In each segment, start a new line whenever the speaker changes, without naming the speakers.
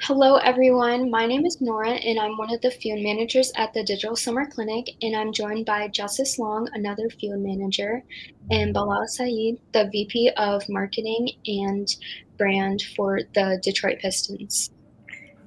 Hello, everyone. My name is Nora, and I'm one of the field managers at the Digital Summer Clinic. And I'm joined by Justice Long, another field manager, and Bilal Saeed, the VP of Marketing and Brand for the Detroit Pistons.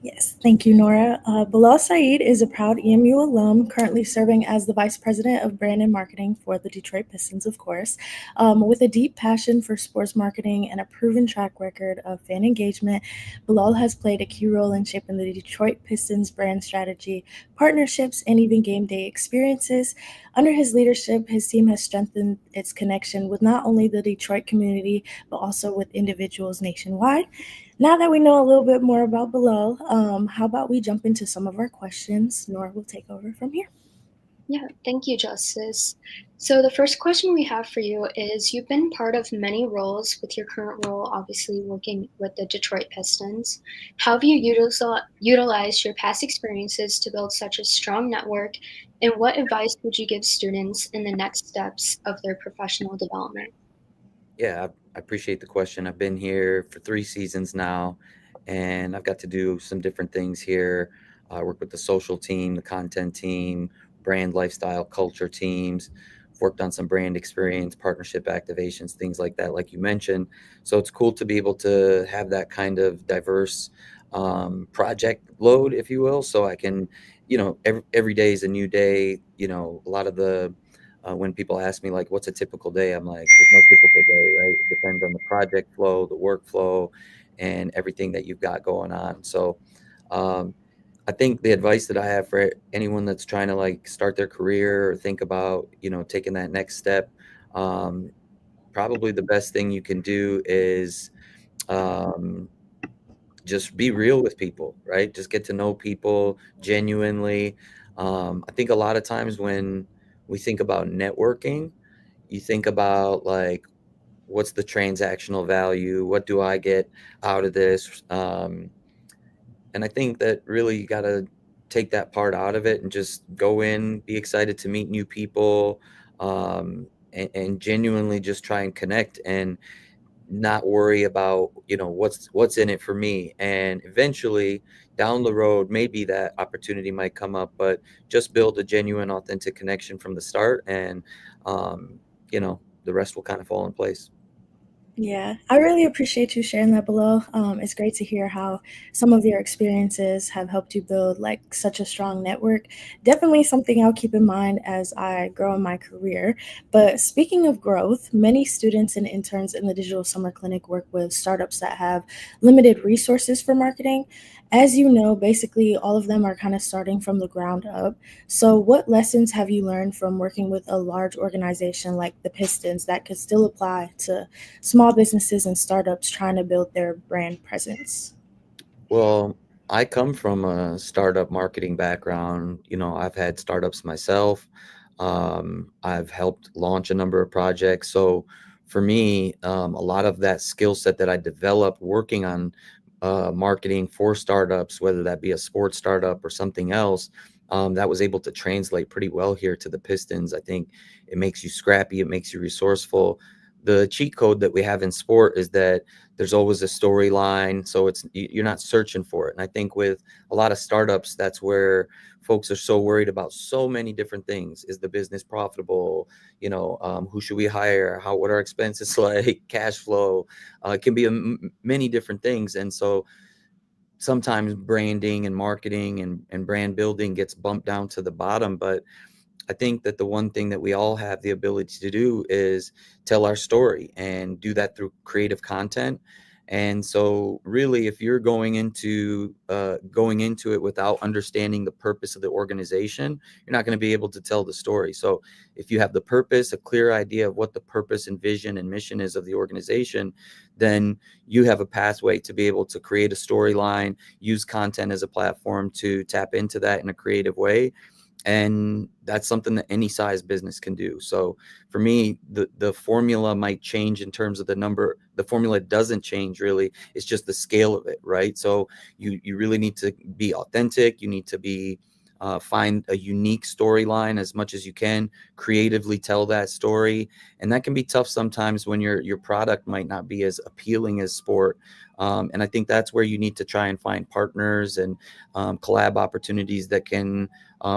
Yes, thank you, Nora. Bilal Saeed is a proud EMU alum, currently serving as the Vice President of Brand and Marketing for the Detroit Pistons, of course. With a deep passion for sports marketing and a proven track record of fan engagement, Bilal has played a key role in shaping the Detroit Pistons brand strategy, partnerships, and even game day experiences. Under his leadership, his team has strengthened its connection with not only the Detroit community, but also with individuals nationwide. Now that we know a little bit more about Bilal, how about we jump into some of our questions? Nora will take over from here.
Yeah, thank you, Justice. So, the first question we have for you is you've been part of many roles with your current role, obviously working with the Detroit Pistons. How have you utilized your past experiences to build such a strong network? And what advice would you give students in the next steps of their professional development?
Yeah, I appreciate the question. I've been here for 3 seasons now, and I've got to do some different things here. I work with the social team, the content team, brand, lifestyle, culture teams. I've worked on some brand experience, partnership activations, things like that, like you mentioned. So it's cool to be able to have that kind of diverse project load, if you will. So I can, every day is a new day. A lot of the when people ask me like what's a typical day, I'm like, there's no typical day, right? It depends on the project flow, the workflow, and everything that you've got going on. So um, I think the advice that I have for anyone that's trying to like start their career or think about taking that next step, um, probably the best thing you can do is um, just be real with people, right? Just get to know people genuinely. I think a lot of times when we think about networking, you think about like, what's the transactional value? What do I get out of this? And I think that really you got to take that part out of it and just go in, be excited to meet new people, and genuinely just try and connect and not worry about what's in it for me. And eventually down the road maybe that opportunity might come up, but just build a genuine authentic connection from the start, and the rest will kind of fall in place.
Yeah, I really appreciate you sharing that below. It's great to hear how some of your experiences have helped you build like such a strong network. Definitely something I'll keep in mind as I grow in my career. But speaking of growth, many students and interns in the Digital Summer Clinic work with startups that have limited resources for marketing. As you know, basically all of them are kind of starting from the ground up. So, what lessons have you learned from working with a large organization like the Pistons that could still apply to small businesses and startups trying to build their brand presence?
Well, I come from a startup marketing background. I've had startups myself. I've helped launch a number of projects. So for me, a lot of that skill set that I developed working on marketing for startups, whether that be a sports startup or something else, that was able to translate pretty well here to the Pistons. I think it makes you scrappy, it makes you resourceful. The cheat code that we have in sport is that there's always a storyline, so you're not searching for it. And I think with a lot of startups, that's where folks are so worried about so many different things. Is the business profitable? Who should we hire? What are expenses like? Cash flow? It can be many different things. And so sometimes branding and marketing and brand building gets bumped down to the bottom. But I think that the one thing that we all have the ability to do is tell our story and do that through creative content. And so really, if you're going into it without understanding the purpose of the organization, you're not going to be able to tell the story. So if you have the purpose, a clear idea of what the purpose and vision and mission is of the organization, then you have a pathway to be able to create a storyline, use content as a platform to tap into that in a creative way. And that's something that any size business can do. So for me, the formula might change in terms of the number. The formula doesn't change really. It's just the scale of it, right? So you really need to be authentic. You need to be find a unique storyline as much as you can, creatively tell that story. And that can be tough sometimes when your product might not be as appealing as sport. And I think that's where you need to try and find partners and collab opportunities that can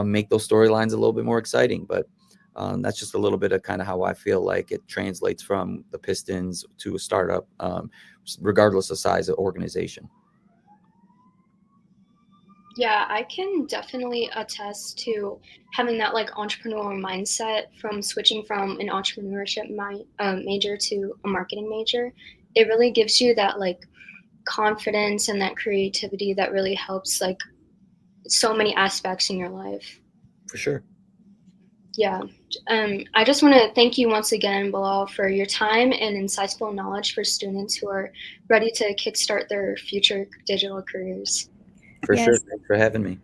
make those storylines a little bit more exciting. But that's just a little bit of kind of how I feel like it translates from the Pistons to a startup, regardless of size of organization.
Yeah, I can definitely attest to having that like entrepreneurial mindset from switching from an entrepreneurship major to a marketing major. It really gives you that like confidence and that creativity that really helps like so many aspects in your life.
For sure.
Yeah. I just want to thank you once again, Bilal, for your time and insightful knowledge for students who are ready to kickstart their future digital careers.
For sure.
Yes.
Thanks for having me.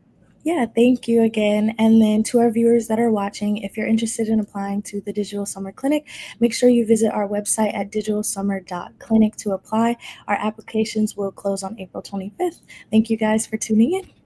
Yeah, thank you again. And then to our viewers that are watching, if you're interested in applying to the Digital Summer Clinic, make sure you visit our website at digitalsummer.clinic to apply. Our applications will close on April 25th. Thank you guys for tuning in.